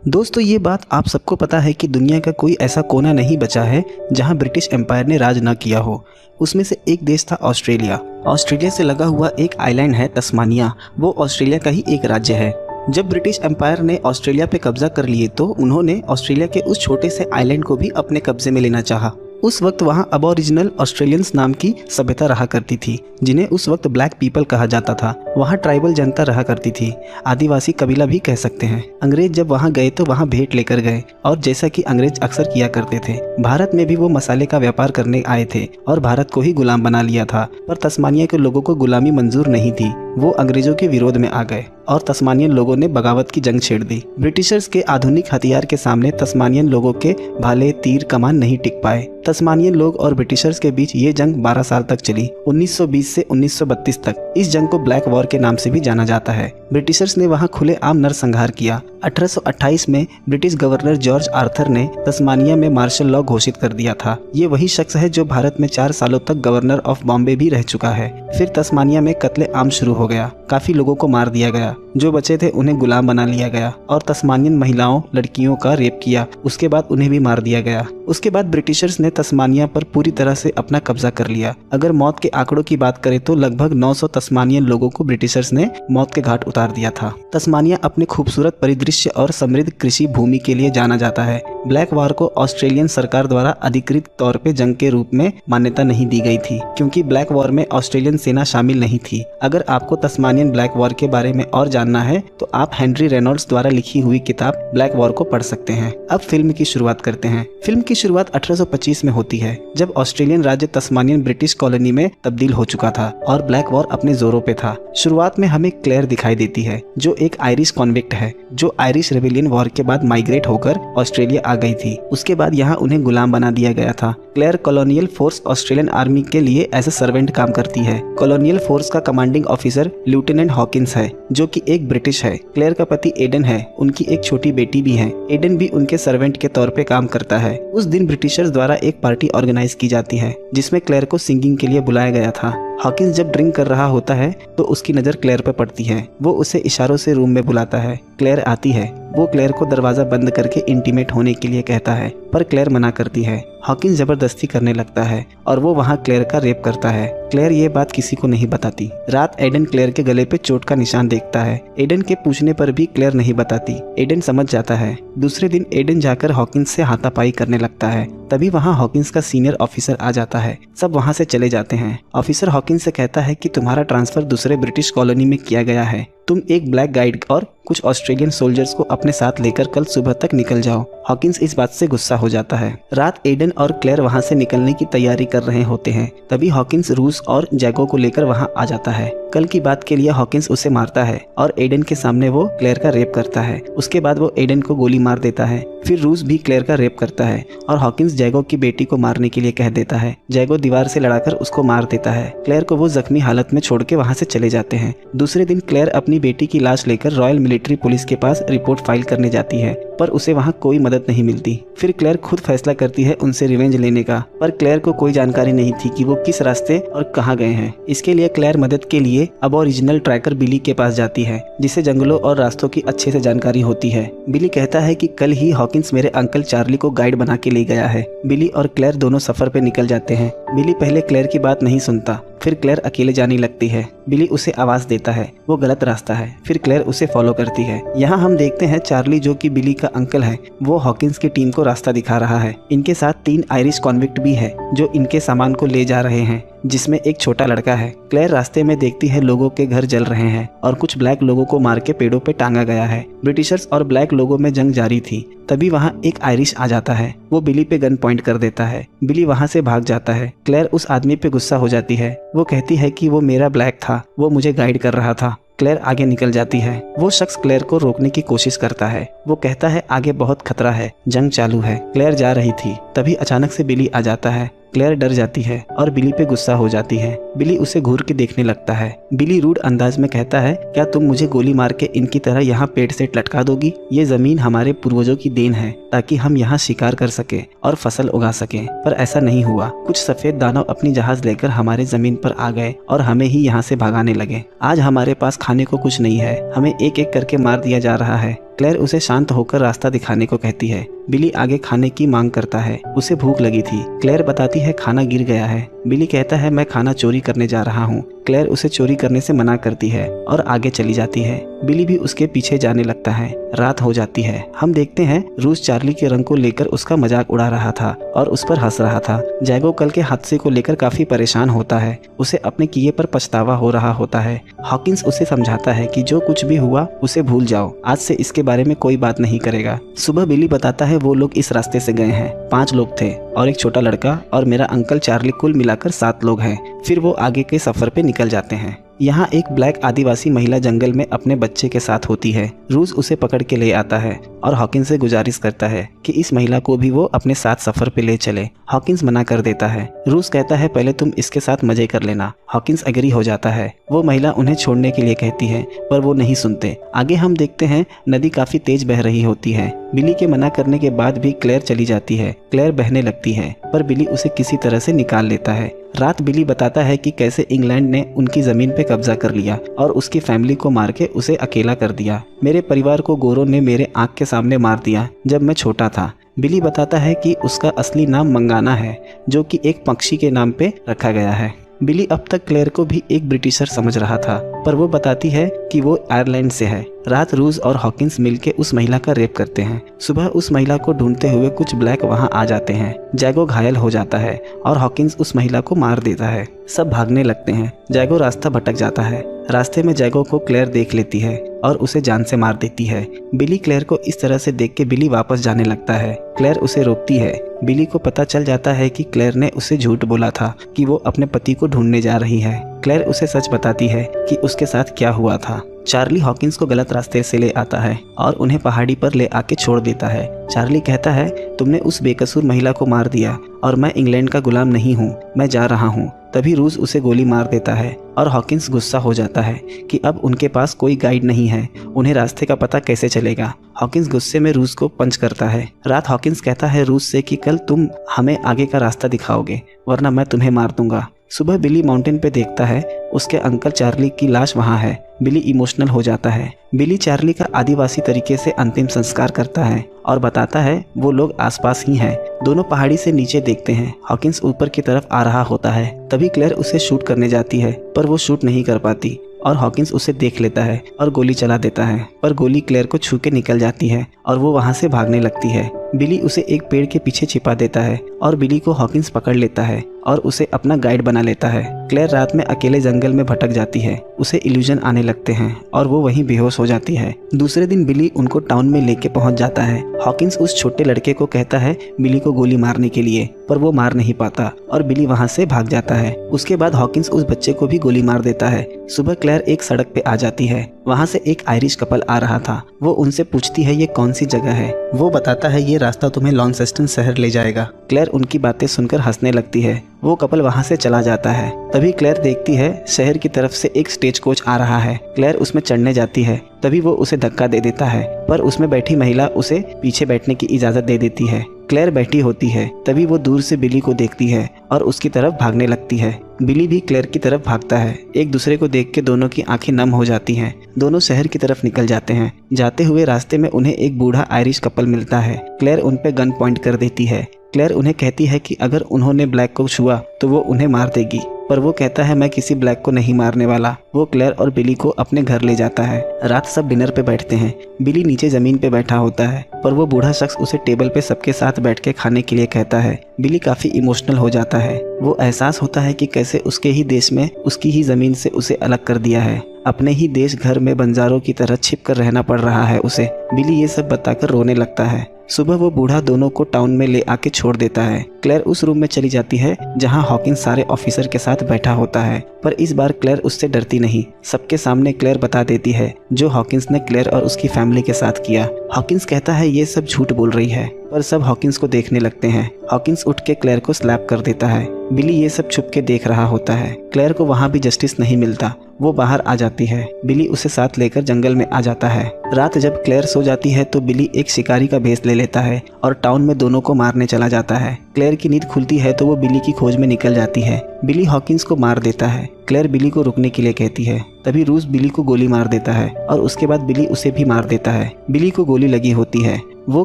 दोस्तों ये बात आप सबको पता है कि दुनिया का कोई ऐसा कोना नहीं बचा है जहां ब्रिटिश एम्पायर ने राज ना किया हो। उसमें से एक देश था ऑस्ट्रेलिया। ऑस्ट्रेलिया से लगा हुआ एक आइलैंड है तस्मानिया, वो ऑस्ट्रेलिया का ही एक राज्य है। जब ब्रिटिश एम्पायर ने ऑस्ट्रेलिया पे कब्जा कर लिए तो उन्होंने ऑस्ट्रेलिया के उस छोटे से आइलैंड को भी अपने कब्जे में लेना चाहा। उस वक्त वहाँ अबोरिजिनल ऑस्ट्रेलियंस नाम की सभ्यता रहा करती थी, जिन्हें उस वक्त ब्लैक पीपल कहा जाता था। वहाँ ट्राइबल जनता रहा करती थी, आदिवासी कबीला भी कह सकते हैं। अंग्रेज जब वहाँ गए तो वहाँ भेंट लेकर गए, और जैसा कि अंग्रेज अक्सर किया करते थे, भारत में भी वो मसाले का व्यापार करने आए थे और भारत को ही गुलाम बना लिया था। पर तस्मानिया के लोगों को गुलामी मंजूर नहीं थी। वो अंग्रेजों के विरोध में आ गए और तस्मानियन लोगों ने बगावत की जंग छेड़ दी। ब्रिटिशर्स के आधुनिक हथियार के सामने तस्मानियन लोगों के भाले, तीर, कमान नहीं टिक पाए। तस्मानियन लोग और ब्रिटिशर्स के बीच ये जंग 12 साल तक चली, 1920 से 1932 तक। इस जंग को ब्लैक वॉर के नाम से भी जाना जाता है। ब्रिटिशर्स ने वहां खुलेआम नरसंहार किया। 1828 में ब्रिटिश गवर्नर जॉर्ज आर्थर ने तस्मानिया में मार्शल लॉ घोषित कर दिया था। ये वही शख्स है जो भारत में 4 सालों तक गवर्नर ऑफ बॉम्बे भी रह चुका है। फिर तस्मानिया में कत्ले आम शुरू हो गया। काफी लोगों को मार दिया गया, जो बचे थे उन्हें गुलाम बना लिया गया और तस्मानियन महिलाओं, लड़कियों का रेप किया। उसके बाद उन्हें भी मार दिया गया। उसके बाद ब्रिटिशर्स ने तस्मानिया पर पूरी तरह से अपना कब्जा कर लिया। अगर मौत के आंकड़ों की बात करें तो लगभग 900 तस्मानियन लोगों को ब्रिटिशर्स ने मौत के घाट उतार दिया था। तस्मानिया अपने खूबसूरत परिदृश्य और समृद्ध कृषि भूमि के लिए जाना जाता है। ब्लैक वॉर को ऑस्ट्रेलियन सरकार द्वारा अधिकृत तौर पे जंग के रूप में मान्यता नहीं दी गई थी, क्योंकि ब्लैक वॉर में ऑस्ट्रेलियन सेना शामिल नहीं थी। अगर आपको तस्मानियन ब्लैक वॉर के बारे में और जानना है तो आप हेनरी रेनॉल्ड्स द्वारा लिखी हुई किताब ब्लैक वॉर को पढ़ सकते हैं। अब फिल्म की शुरुआत करते हैं। फिल्म की शुरुआत 1825 में होती है, जब ऑस्ट्रेलियन राज्य तस्मानियन ब्रिटिश कॉलोनी में तब्दील हो चुका था और ब्लैक वॉर अपने जोरों पे था। शुरुआत में हमें क्लेयर दिखाई देती है, जो एक आयरिश कॉन्विक्ट है, जो आयरिश रेबेलियन वॉर के बाद माइग्रेट होकर ऑस्ट्रेलिया आ गई थी। उसके बाद यहाँ उन्हें गुलाम बना दिया गया था। Claire colonial force Australian army के लिए एज ए सर्वेंट काम करती है। कॉलोनियल फोर्स का कमांडिंग ऑफिसर लेफ्टिनेंट हॉकिंस है, जो कि एक ब्रिटिश है। क्लेयर का पति एडन है, उनकी एक छोटी बेटी भी है। एडन भी उनके सर्वेंट के तौर पे काम करता है। उस दिन ब्रिटिशर्स द्वारा एक पार्टी ऑर्गेनाइज की जाती है, जिसमें क्लेयर को सिंगिंग के लिए बुलाया गया था। हॉकिंस जब ड्रिंक कर रहा होता है तो उसकी नज़र क्लेयर पर पड़ती है। वो उसे इशारों से रूम में बुलाता है। क्लेयर आती है। वो क्लेयर को दरवाज़ा बंद करके इंटीमेट होने के लिए कहता है, पर क्लेयर मना करती है। हॉकिंस जबरदस्ती करने लगता है और वो वहाँ क्लेयर का रेप करता है। क्लेयर ये बात किसी को नहीं बताती। रात एडन क्लेयर के गले पे चोट का निशान देखता है। एडन के पूछने पर भी क्लेयर नहीं बताती। एडन समझ जाता है। दूसरे दिन एडन जाकर हॉकिंस से हाथापाई करने लगता है। तभी वहाँ हॉकिंस का सीनियर ऑफिसर आ जाता है। सब वहाँ से चले जाते हैं। ऑफिसर हॉकिंस से कहता है कि तुम्हारा ट्रांसफर दूसरे ब्रिटिश कॉलोनी में किया गया है। तुम एक ब्लैक गाइड और कुछ ऑस्ट्रेलियन सोल्जर्स को अपने साथ लेकर कल सुबह तक निकल जाओ। हॉकिंस इस बात से गुस्सा हो जाता है। रात एडन और क्लेयर वहां से निकलने की तैयारी कर रहे होते हैं। तभी हॉकिंस रूस और जैगो को लेकर वहां आ जाता है। कल की बात के लिए हॉकिंस उसे मारता है और एडन के सामने वो क्लेयर का रेप करता है। उसके बाद वो एडन को गोली मार देता है। फिर रूस भी क्लेयर का रेप करता है और हॉकिंस जैगो की बेटी को मारने के लिए कह देता है। जैगो दीवार से लड़ाकर उसको मार देता है। क्लेयर को वो जख्मी हालत में छोड़ के वहाँ से चले जाते हैं। दूसरे दिन क्लेयर अपनी बेटी की लाश लेकर रॉयल मिलिट्री पुलिस के पास रिपोर्ट फाइल करने जाती है, पर उसे वहाँ कोई मदद नहीं मिलती। फिर क्लेयर खुद फैसला करती है उनसे रिवेंज लेने का, पर क्लेयर को कोई जानकारी नहीं थी कि वो किस रास्ते और कहाँ गए हैं। इसके लिए क्लेयर मदद के लिए अबोरिजिनल ट्रैकर बिली के पास जाती है, जिसे जंगलों और रास्तों की अच्छे से जानकारी होती है। बिली कहता है कि कल ही हॉकिंस मेरे अंकल चार्ली को गाइड बना के ले गया है। बिली और क्लेयर दोनों सफर पे निकल जाते हैं। बिली पहले क्लेयर की बात नहीं सुनता, फिर क्लेयर अकेले जाने लगती है। बिली उसे आवाज देता है, वो गलत रास्ता है। फिर क्लेयर उसे फॉलो करती है। यहाँ हम देखते हैं चार्ली, जो कि बिली का अंकल है, वो हॉकिंस की टीम को रास्ता दिखा रहा है। इनके साथ 3 आयरिश कॉन्विक्ट भी है, जो इनके सामान को ले जा रहे हैं, जिसमें एक छोटा लड़का है। क्लेयर रास्ते में देखती है लोगों के घर जल रहे हैं और कुछ ब्लैक लोगों को मार के पेड़ों पे टांगा गया है। ब्रिटिशर्स और ब्लैक लोगों में जंग जारी थी। तभी वहाँ एक आयरिश आ जाता है। वो बिली पे गन पॉइंट कर देता है। बिली वहाँ से भाग जाता है। क्लेयर उस आदमी पे गुस्सा हो जाती है। वो कहती है कि वो मेरा ब्लैक था, वो मुझे गाइड कर रहा था। क्लेयर आगे निकल जाती है। वो शख्स क्लेयर को रोकने की कोशिश करता है। वो कहता है आगे बहुत खतरा है, जंग चालू है। क्लेयर जा रही थी, तभी अचानक से बिली आ जाता है। क्लेयर डर जाती है और बिली पे गुस्सा हो जाती है। बिली उसे घूर के देखने लगता है। बिली रूड अंदाज में कहता है, क्या तुम मुझे गोली मार के इनकी तरह यहाँ पेड़ से लटका दोगी? ये जमीन हमारे पूर्वजों की देन है, ताकि हम यहाँ शिकार कर सके और फसल उगा सके। पर ऐसा नहीं हुआ। कुछ सफेद दानव अपनी जहाज लेकर हमारे जमीन पर आ गए और हमें ही यहाँ से भगाने लगे। आज हमारे पास खाने को कुछ नहीं है, हमें एक एक करके मार दिया जा रहा है। क्लेयर उसे शांत होकर रास्ता दिखाने को कहती है। बिली आगे खाने की मांग करता है, उसे भूख लगी थी। क्लेयर बताती है खाना गिर गया है। बिली कहता है मैं खाना चोरी करने जा रहा हूँ। क्लेयर उसे चोरी करने से मना करती है और आगे चली जाती है। बिली भी उसके पीछे जाने लगता है। रात हो जाती है। हम देखते हैं रूस चार्ली के रंग को लेकर उसका मजाक उड़ा रहा था और उस पर हंस रहा था। जैगो कल के हादसे को लेकर काफी परेशान होता है। उसे अपने किए पर पछतावा हो रहा होता है। हॉकिंस उसे समझाता है कि जो कुछ भी हुआ उसे भूल जाओ, आज से इसके बारे में कोई बात नहीं करेगा। सुबह बिली बताता है वो लोग इस रास्ते से गए हैं। 5 लोग थे और एक छोटा लड़का और मेरा अंकल चार्ली, कुल मिलाकर 7 लोग हैं। फिर वो आगे के सफर पे निकल जाते हैं। यहाँ एक ब्लैक आदिवासी महिला जंगल में अपने बच्चे के साथ होती है। रूस उसे पकड़ के ले आता है और हॉकिंस से गुजारिश करता है कि इस महिला को भी वो अपने साथ सफर पे ले चले। हॉकिंस मना कर देता है। रूस कहता है पहले तुम इसके साथ मजे कर लेना। हॉकिंस एग्री हो जाता है। वो महिला उन्हें छोड़ने के लिए कहती है पर वो नहीं सुनते। आगे हम देखते हैं नदी काफी तेज बह रही होती है। बिली के मना करने के बाद भी क्लेयर चली जाती है। क्लेयर बहने लगती है पर बिली उसे किसी तरह से निकाल लेता है। रात बिली बताता है कि कैसे इंग्लैंड ने उनकी जमीन पे कब्जा कर लिया और उसकी फैमिली को मार के उसे अकेला कर दिया। मेरे परिवार को गोरों ने मेरे आंख के सामने मार दिया जब मैं छोटा था। बिली बताता है कि उसका असली नाम मंगाना है, जो कि एक पक्षी के नाम पे रखा गया है। बिली अब तक क्लेयर को भी एक ब्रिटिशर समझ रहा था, पर वो बताती है कि वो आयरलैंड से है। रात रूस और हॉकिंस मिलके उस महिला का रेप करते हैं। सुबह उस महिला को ढूंढते हुए कुछ ब्लैक वहां आ जाते हैं। जैगो घायल हो जाता है और हॉकिंस उस महिला को मार देता है। सब भागने लगते हैं। जैगो रास्ता भटक जाता है। रास्ते में जैगो को क्लेयर देख लेती है और उसे जान से मार देती है। बिली क्लेयर को इस तरह से देख के बिली वापस जाने लगता है। क्लेयर उसे रोकती है। बिली को पता चल जाता है कि क्लेयर ने उसे झूठ बोला था कि वो अपने पति को ढूंढने जा रही है। क्लेयर उसे सच बताती है कि उसके साथ क्या हुआ था। चार्ली हॉकिंस को गलत रास्ते से ले आता है और उन्हें पहाड़ी पर ले आके छोड़ देता है। चार्ली कहता है तुमने उस बेकसूर महिला को मार दिया और मैं इंग्लैंड का गुलाम नहीं हूँ, मैं जा रहा हूँ। तभी रूस उसे गोली मार देता है और हॉकिंस गुस्सा हो जाता है कि अब उनके पास कोई गाइड नहीं है, उन्हें रास्ते का पता कैसे चलेगा। हॉकिंस गुस्से में रूस को पंच करता है। रात हॉकिंस कहता है रूस से कि कल तुम हमें आगे का रास्ता दिखाओगे वरना मैं तुम्हें मार दूंगा। सुबह बिली माउंटेन पे देखता है उसके अंकल चार्ली की लाश वहाँ है। बिली इमोशनल हो जाता है। बिली चार्ली का आदिवासी तरीके से अंतिम संस्कार करता है और बताता है वो लोग आसपास ही हैं। दोनों पहाड़ी से नीचे देखते हैं। हॉकिंस ऊपर की तरफ आ रहा होता है। तभी क्लेयर उसे शूट करने जाती है पर वो शूट नहीं कर पाती और हॉकिंस उसे देख लेता है और गोली चला देता है, पर गोली क्लेयर को छू के निकल जाती है और वो वहाँ से भागने लगती है। बिली उसे एक पेड़ के पीछे छिपा देता है और बिली को हॉकिंस पकड़ लेता है और उसे अपना गाइड बना लेता है। क्लेयर रात में अकेले जंगल में भटक जाती है। उसे इल्यूजन आने लगते हैं और वो वहीं बेहोश हो जाती है। दूसरे दिन बिली उनको टाउन में लेके पहुंच जाता है। हॉकिंस उस छोटे लड़के को कहता है बिली को गोली मारने के लिए, पर वो मार नहीं पाता और बिली वहां से भाग जाता है। उसके बाद हॉकिंस उस बच्चे को भी गोली मार देता है। सुबह क्लेयर एक सड़क पे आ जाती है। वहाँ से एक आयरिश कपल आ रहा था। वो उनसे पूछती है ये कौन सी जगह है। वो बताता है ये रास्ता तुम्हें लॉन्सेस्टन शहर ले जाएगा। क्लेयर उनकी बातें सुनकर हंसने लगती है। वो कपल वहाँ से चला जाता है। तभी क्लेयर देखती है शहर की तरफ से एक स्टेज कोच आ रहा है। क्लेयर उसमें चढ़ने जाती है। तभी वो उसे धक्का दे देता है, पर उसमें बैठी महिला उसे पीछे बैठने की इजाजत दे देती है। क्लेयर बैठी होती है। तभी वो दूर से बिली को देखती है और उसकी तरफ भागने लगती है। बिली भी क्लेयर की तरफ भागता है। एक दूसरे को देख के दोनों की आंखें नम हो जाती हैं। दोनों शहर की तरफ निकल जाते हैं। जाते हुए रास्ते में उन्हें एक बूढ़ा आयरिश कपल मिलता है। क्लेयर उन पे गन पॉइंट कर देती है। क्लेयर उन्हें कहती है कि अगर उन्होंने ब्लैक को छुआ तो वो उन्हें मार देगी, पर वो कहता है मैं किसी ब्लैक को नहीं मारने वाला। वो क्लेयर और बिली को अपने घर ले जाता है। रात सब डिनर पे बैठते हैं। बिली नीचे जमीन पे बैठा होता है, पर वो बूढ़ा शख्स उसे टेबल पे सबके साथ बैठ के खाने के लिए कहता है। बिली काफी इमोशनल हो जाता है। वो एहसास होता है कि कैसे उसके ही देश में उसकी ही जमीन से उसे अलग कर दिया है। अपने ही देश घर में बंजारों की तरह छिप कर रहना पड़ रहा है उसे। बिली ये सब बताकर रोने लगता है। सुबह वो बूढ़ा दोनों को टाउन में ले आके छोड़ देता है। क्लेयर उस रूम में चली जाती है जहां हॉकिंस सारे ऑफिसर के साथ बैठा होता है, पर इस बार क्लेयर उससे डरती नहीं। सबके सामने क्लेयर बता देती है जो हॉकिंस ने क्लेयर और उसकी फैमिली के साथ किया। हॉकिंस कहता है ये सब झूठ बोल रही है, पर सब हॉकिंस को देखने लगते हैं। हॉकिंस उठ के क्लेयर को स्लैप कर देता है। बिली ये सब छुप के देख रहा होता है। क्लेयर को वहाँ भी जस्टिस नहीं मिलता। वो बाहर आ जाती है। बिली उसे साथ लेकर जंगल में आ जाता है। रात जब क्लेयर सो जाती है तो बिली एक शिकारी का भेष ले लेता है और टाउन में दोनों को मारने चला जाता है। क्लेयर की नींद खुलती है तो वो बिली की खोज में निकल जाती है। बिली हॉकिंस को मार देता है। क्लेयर बिली को रुकने के लिए कहती है। तभी रूस बिली को गोली मार देता है और उसके बाद बिली उसे भी मार देता है। बिली को गोली लगी होती है। वो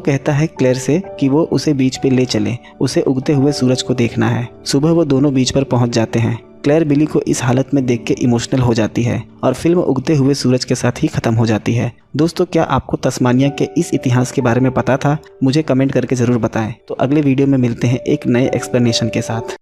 कहता है क्लेयर से कि वो उसे बीच पे ले चले, उसे उगते हुए सूरज को देखना है। सुबह वो दोनों बीच पर पहुंच जाते हैं। क्लेयर बिली को इस हालत में देख के इमोशनल हो जाती है और फिल्म उगते हुए सूरज के साथ ही खत्म हो जाती है। दोस्तों, क्या आपको तस्मानिया के इस इतिहास के बारे में पता था? मुझे कमेंट करके ज़रूर बताएं। तो अगले वीडियो में मिलते हैं एक नए एक्सप्लेनेशन के साथ।